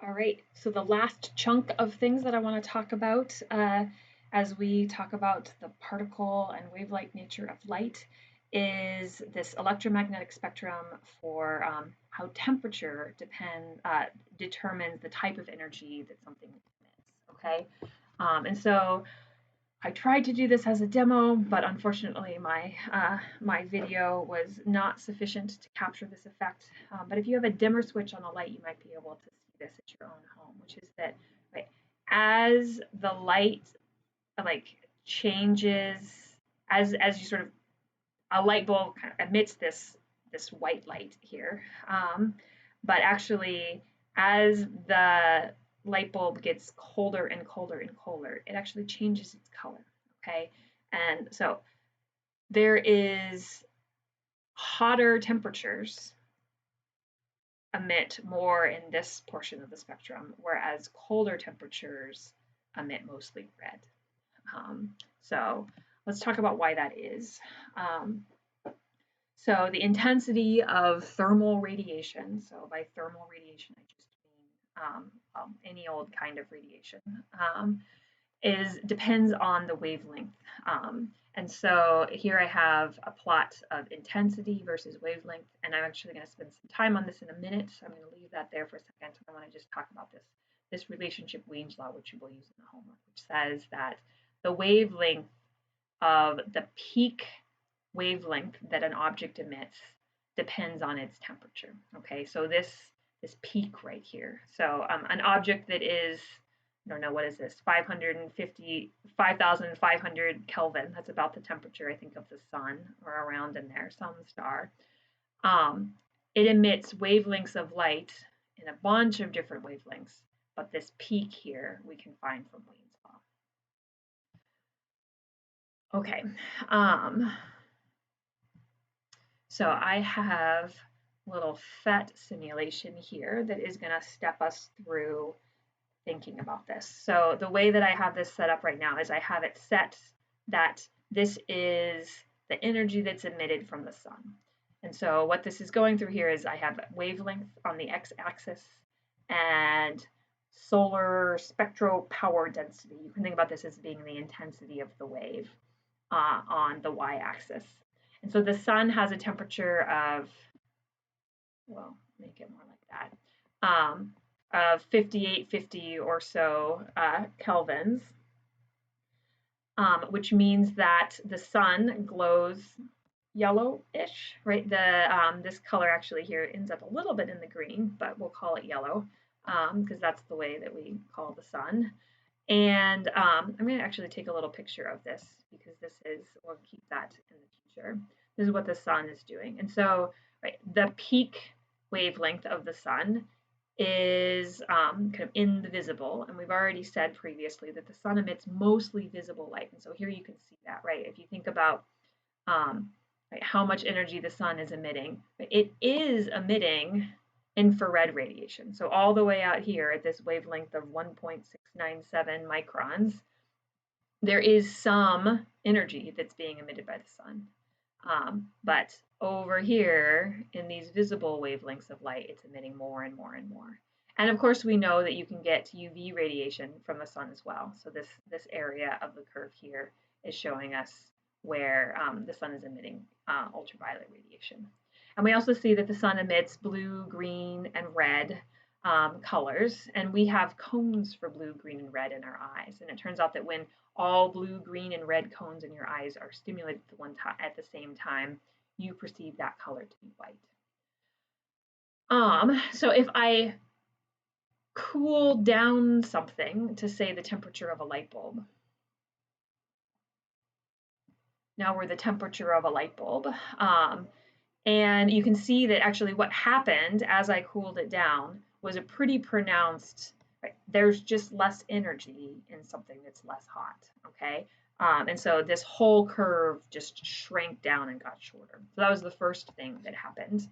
All right, so the last chunk of things that I want to talk about as we talk about the particle and wavelength nature of light is this electromagnetic spectrum for how temperature determines the type of energy that something emits. Okay, and so I tried to do this as a demo, but unfortunately my video was not sufficient to capture this effect. But if you have a dimmer switch on a light, you might be able to see this at your own home, which is that right, as the light like changes, as you sort of a light bulb kind of emits this white light here, but actually as the light bulb gets colder and colder and colder, it actually changes its color. Okay, and so there is hotter temperatures emit more in this portion of the spectrum, whereas colder temperatures emit mostly red. So let's talk about why that is. So the intensity of thermal radiation, so by thermal radiation, I just mean any old kind of radiation, depends on the wavelength. And so here I have a plot of intensity versus wavelength, and I'm actually going to spend some time on this in a minute. So I'm going to leave that there for a second. I want to just talk about this relationship Wiens law, which you will use in the homework, which says that the wavelength of the peak wavelength that an object emits depends on its temperature. Okay, so this peak right here. So an object that is, I don't know, what is this, 5,500 Kelvin. That's about the temperature, I think, of the sun, or around in there, some star. It emits wavelengths of light in a bunch of different wavelengths, but this peak here we can find from Wiens law. Okay, so I have a little PhET simulation here that is going to step us through thinking about this. So the way that I have this set up right now is I have it set that this is the energy that's emitted from the sun. And so what this is going through here is I have wavelength on the x-axis and solar spectral power density. You can think about this as being the intensity of the wave on the y-axis. And so the sun has a temperature of, well, make it more like that, of 5850 or so kelvins, which means that the sun glows yellowish, right? This color actually here ends up a little bit in the green, but we'll call it yellow because that's the way that we call the sun. And I'm going to actually take a little picture of this because we'll keep that in the future. This is what the sun is doing. And so, right, the peak wavelength of the sun is kind of in the visible. And we've already said previously that the sun emits mostly visible light. And so here you can see that, right? If you think about right, how much energy the sun is emitting, it is emitting infrared radiation. So all the way out here at this wavelength of 1.697 microns, there is some energy that's being emitted by the sun. But over here in these visible wavelengths of light, it's emitting more and more and more. And of course, we know that you can get UV radiation from the sun as well. So this area of the curve here is showing us where the sun is emitting ultraviolet radiation. And we also see that the sun emits blue, green, and red colors, and we have cones for blue, green, and red in our eyes. And it turns out that when all blue, green, and red cones in your eyes are stimulated at the same time, you perceive that color to be white. So if I cool down something to say the temperature of a light bulb, now we're the temperature of a light bulb. And you can see that actually what happened as I cooled it down was a pretty pronounced, right, there's just less energy in something that's less hot, okay? And so this whole curve just shrank down and got shorter. So that was the first thing that happened.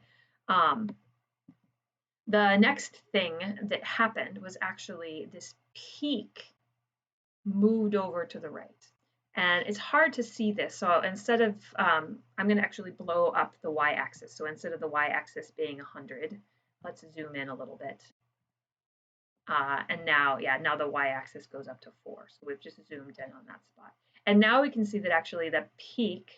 The next thing that happened was actually this peak moved over to the right. And it's hard to see this. So instead of, I'm going to actually blow up the y-axis. So instead of the y-axis being 100, let's zoom in a little bit. And now, yeah, now the y-axis goes up to 4. So we've just zoomed in on that spot. And now we can see that actually the peak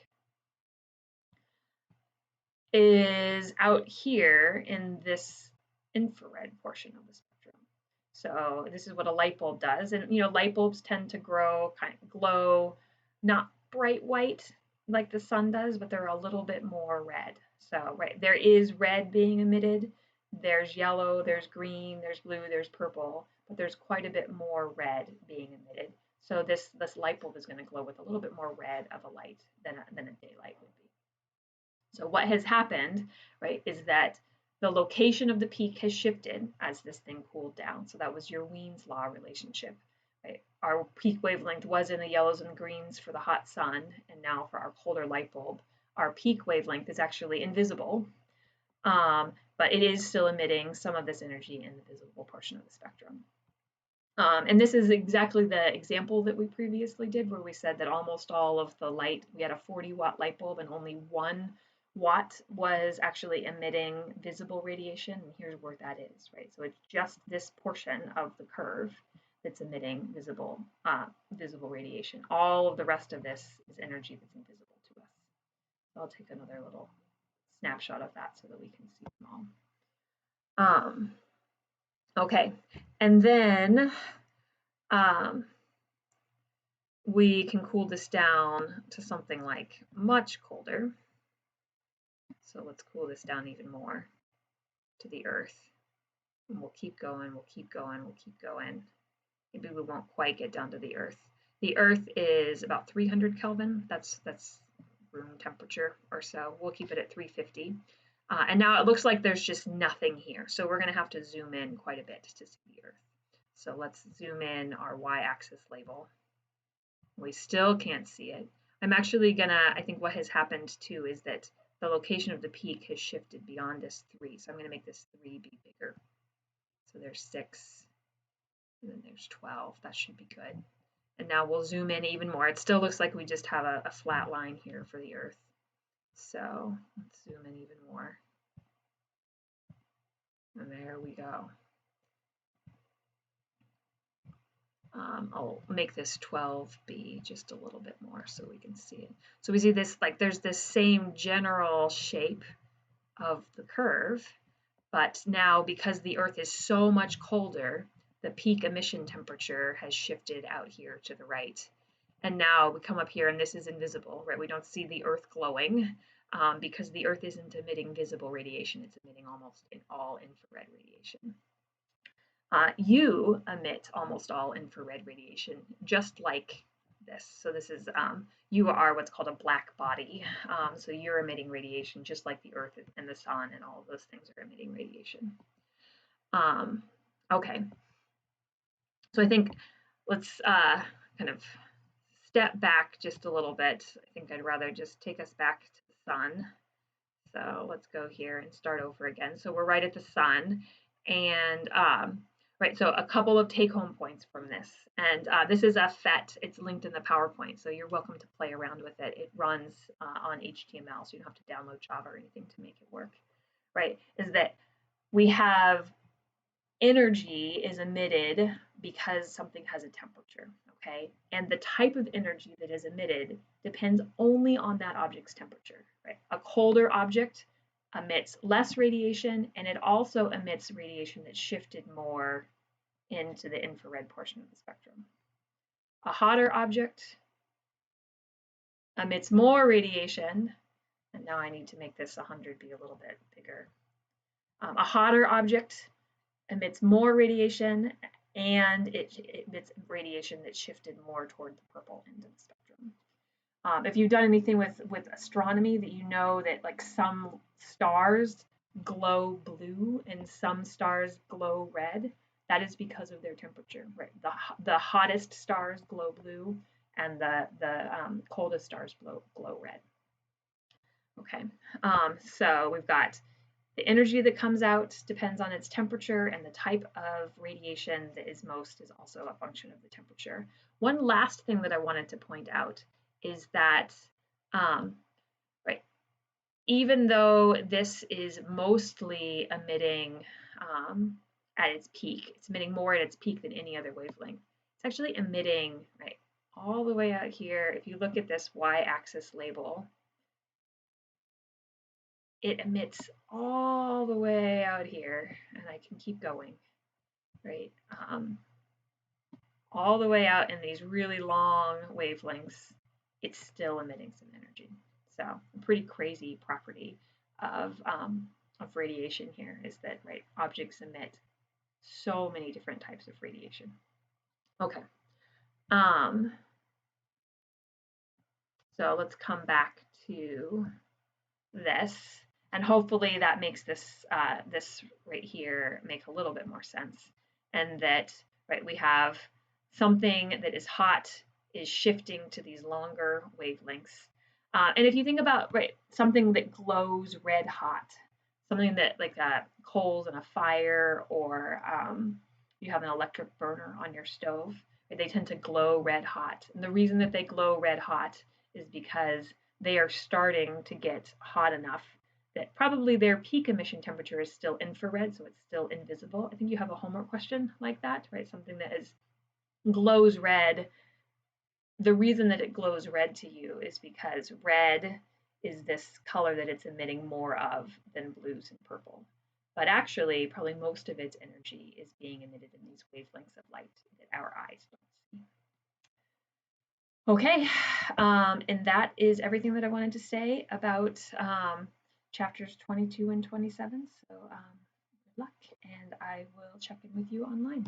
is out here in this infrared portion of the spectrum. So this is what a light bulb does. And light bulbs tend to glow, not bright white like the sun does, but they're a little bit more red. So there is red being emitted. There's yellow, there's green, there's blue, there's purple, but there's quite a bit more red being emitted. So this light bulb is going to glow with a little bit more red of a light than a daylight would be. So what has happened, right, is that the location of the peak has shifted as this thing cooled down. So that was your Wiens law relationship. Right? Our peak wavelength was in the yellows and greens for the hot sun, and now for our colder light bulb, our peak wavelength is actually invisible, but it is still emitting some of this energy in the visible portion of the spectrum. And this is exactly the example that we previously did, where we said that almost all of the light, we had a 40-watt light bulb and only 1 watt was actually emitting visible radiation. And here's where that is, right? So it's just this portion of the curve that's emitting visible radiation. All of the rest of this is energy that's invisible to us. So I'll take another little snapshot of that so that we can see them all. Okay, and then we can cool this down to something like much colder. So let's cool this down even more to the Earth. And we'll keep going, we'll keep going, we'll keep going. Maybe we won't quite get down to the Earth. The Earth is about 300 Kelvin. That's room temperature or so. We'll keep it at 350. And now it looks like there's just nothing here. So we're going to have to zoom in quite a bit to see the Earth. So let's zoom in our y-axis label. We still can't see it. I'm actually gonna, I think what has happened too is that the location of the peak has shifted beyond this 3. So I'm gonna make this 3 be bigger. So there's 6, and then there's 12. That should be good. And now we'll zoom in even more. It still looks like we just have a flat line here for the Earth. So let's zoom in even more. And there we go. I'll make this 12 be just a little bit more so we can see it. So we see this, like there's this same general shape of the curve, but now because the Earth is so much colder, the peak emission temperature has shifted out here to the right. And now we come up here and this is invisible, right? We don't see the Earth glowing because the Earth isn't emitting visible radiation. It's emitting almost all infrared radiation. You emit almost all infrared radiation, just like this. So this is, you are what's called a black body. So you're emitting radiation just like the Earth and the sun and all of those things are emitting radiation. Okay. So I think let's kind of step back just a little bit. I think I'd rather just take us back to the sun. So let's go here and start over again. So we're right at the sun and right, so a couple of take-home points from this. And this is a PhET. It's linked in the PowerPoint, so you're welcome to play around with it. It runs on HTML, so you don't have to download Java or anything to make it work, right? Is that we have energy is emitted because something has a temperature, okay? And the type of energy that is emitted depends only on that object's temperature, right? A colder object emits less radiation, and it also emits radiation that's shifted more into the infrared portion of the spectrum. A hotter object emits more radiation, and now I need to make this 100 be a little bit bigger. A hotter object emits more radiation, and it emits radiation that's shifted more toward the purple end of the spectrum. If you've done anything with astronomy, that you know that like some stars glow blue and some stars glow red, that is because of their temperature. Right, the hottest stars glow blue, and the coldest stars glow red. Okay, so we've got the energy that comes out depends on its temperature, and the type of radiation that is most is also a function of the temperature. One last thing that I wanted to point out is that, right, even though this is mostly emitting at its peak. It's emitting more at its peak than any other wavelength. It's actually emitting, right, all the way out here. If you look at this y-axis label, it emits all the way out here, and I can keep going, right? All the way out in these really long wavelengths, it's still emitting some energy. So a pretty crazy property of radiation here is that, right, objects emit so many different types of radiation. Okay. So let's come back to this, and hopefully that makes this this right here make a little bit more sense. And that, right, we have something that is hot is shifting to these longer wavelengths. And if you think about, right, something that glows red hot, something that like coals in a fire, or you have an electric burner on your stove, right, they tend to glow red hot. And the reason that they glow red hot is because they are starting to get hot enough that probably their peak emission temperature is still infrared, so it's still invisible. I think you have a homework question like that, right? Something that glows red. The reason that it glows red to you is because red is this color that it's emitting more of than blues and purple. But actually, probably most of its energy is being emitted in these wavelengths of light that our eyes don't see. Okay, and that is everything that I wanted to say about chapters 22 and 27. So good luck, and I will check in with you online.